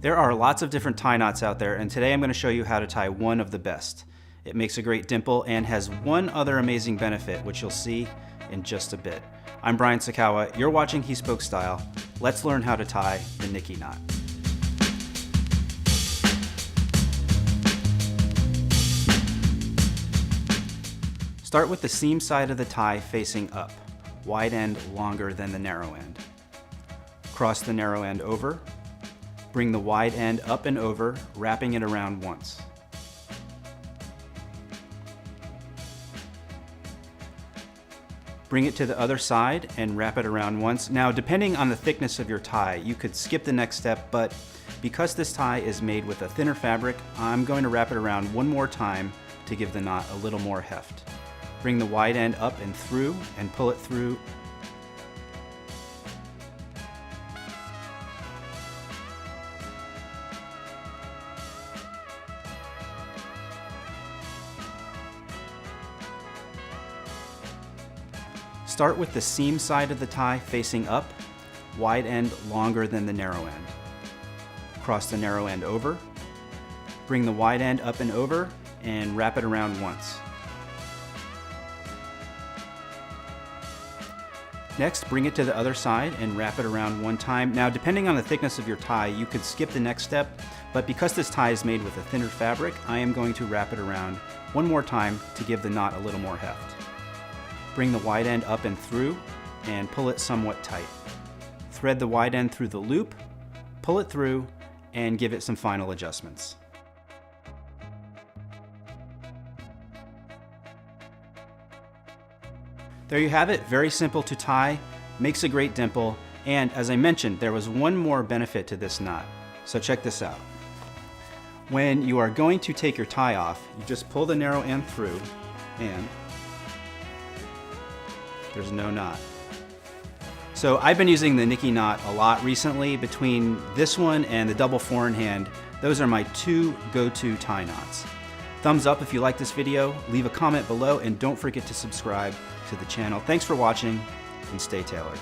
There are lots of different tie knots out there, and today I'm going to show you how to tie one of the best. It makes a great dimple and has one other amazing benefit, which you'll see in just a bit. I'm Brian Sakawa, you're watching He Spoke Style. Let's learn how to tie the Nicky knot. Start with the seam side of the tie facing up, wide end longer than the narrow end. Cross the narrow end over. Bring the wide end up and over, wrapping it around once. Bring it to the other side and wrap it around once. Now, depending on the thickness of your tie, you could skip the next step, but because this tie is made with a thinner fabric, I'm going to wrap it around one more time to give the knot a little more heft. Bring the wide end up and through and pull it through. Start with the seam side of the tie facing up, wide end longer than the narrow end. Cross the narrow end over, bring the wide end up and over, and wrap it around once. Next, bring it to the other side and wrap it around one time. Now, depending on the thickness of your tie, you could skip the next step, but because this tie is made with a thinner fabric, I am going to wrap it around one more time to give the knot a little more heft. Bring the wide end up and through and pull it somewhat tight. Thread the wide end through the loop, pull it through, and give it some final adjustments. There you have it, very simple to tie, makes a great dimple, and as I mentioned, there was one more benefit to this knot. So check this out. When you are going to take your tie off, you just pull the narrow end through and there's no knot. So I've been using the Nicky knot a lot recently. Between this one and the double four-in-hand, those are my two go-to tie knots. Thumbs up if you like this video, leave a comment below, and don't forget to subscribe to the channel. Thanks for watching, and stay tailored.